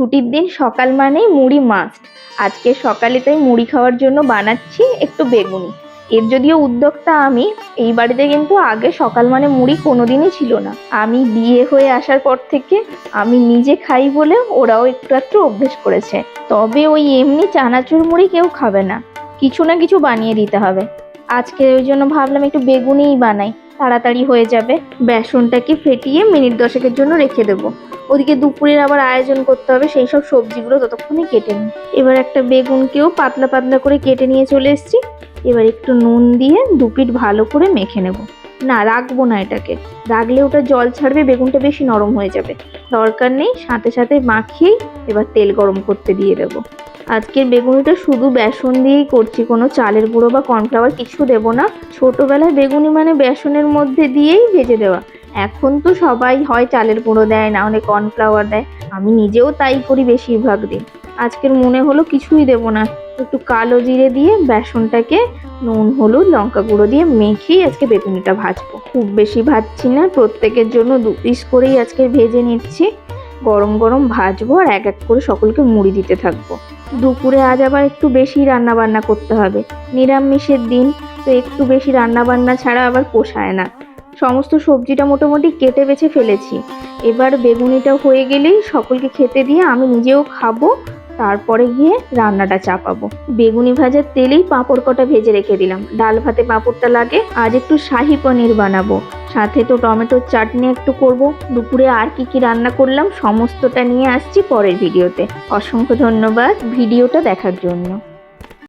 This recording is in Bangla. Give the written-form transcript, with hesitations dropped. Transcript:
ছুটির দিন সকাল মানেই মুড়ি মাস্ট। আজকে সকালে তাই মুড়ি খাওয়ার জন্য বানাচ্ছি একটু বেগুনি। এর যদিও উদ্যোক্তা আমি, এই বাড়িতে কিন্তু আগে সকাল মানে মুড়ি কোনোদিনই ছিল না। আমি বিয়ে হয়ে আসার পর থেকে আমি নিজে খাই বলে ওরাও একটু একটু অভ্যেস করেছে। তবে ওই এমনি চানাচুর মুড়ি কেউ খাবে না, কিছু না কিছু বানিয়ে দিতে হবে। আজকে ওই জন্য ভাবলাম একটু বেগুনিই বানাই, তাড়াতাড়ি হয়ে যাবে। বেসনটাকে ফেটিয়ে মিনিট 10-এর জন্য রেখে দেবো। ওদিকে দুপুরের আবার আয়োজন করতে হবে, সেই সব সবজিগুলো ততক্ষণে কেটে নিই। এবার একটা বেগুনকেও পাতলা পাতলা করে কেটে নিয়ে চলে এসেছি। এবার একটু নুন দিয়ে দুপিঠ ভালো করে মেখে নেব। না, রাখবো না, এটাকে রাখলে ওটা জল ছাড়বে, বেগুনটা বেশি নরম হয়ে যাবে। দরকার নেই, সাথে সাথে মাখিয়েই এবার তেল গরম করতে দিয়ে দেবো। আজকের বেগুনিটা শুধু বেসন দিয়েই করছি, কোনো চালের গুঁড়ো বা কর্নফ্লাওয়ার কিছু দেবো না। ছোটবেলায় বেগুনি মানে বেসনের মধ্যে দিয়েই ভেজে দেওয়া। এখন তো সবাই হয় চালের গুঁড়ো দেয়, না হলে কর্নফ্লাওয়ার দেয়। আমি নিজেও তাই করি বেশিরভাগ দিন। আজকের মনে হলো কিছুই দেবো না, একটু কালো জিরে দিয়ে বেসনটাকে নুন হলুদ লঙ্কা গুঁড়ো দিয়ে মেখেই আজকে বেগুনিটা ভাজবো। খুব বেশি ভাজছি না, প্রত্যেকের জন্য 2 পিস করেই আজকে ভেজে নিচ্ছি। গরম গরম ভাজবো আর এক এক করে সকলকে মুড়ি দিতে থাকবো। দুপুরে আজ আবার একটু বেশি রান্না বান্না করতে হবে, নিরামিষের দিন তো একটু বেশি রান্না বান্না ছাড়া আবার পোষায় না। সমস্ত সবজিটা মোটামুটি কেটে বেছে ফেলেছি। এবার বেগুনিটা হয়ে গেলেই সকলকে খেতে দিয়ে আমি নিজেও খাবো, তারপরে গিয়ে রান্নাটা চাপাবো। বেগুনি ভাজার তেলেই পাঁপড় কটা ভেজে রেখে দিলাম, ডাল ভাতে পাঁপড়টা লাগে। আজ একটু শাহি পনির বানাবো, সাথে তো টমেটোর চাটনি একটু করব। দুপুরে আর কি কি রান্না করলাম সমস্তটা নিয়ে আসছি পরের ভিডিওতে। অসংখ্য ধন্যবাদ ভিডিওটা দেখার জন্য।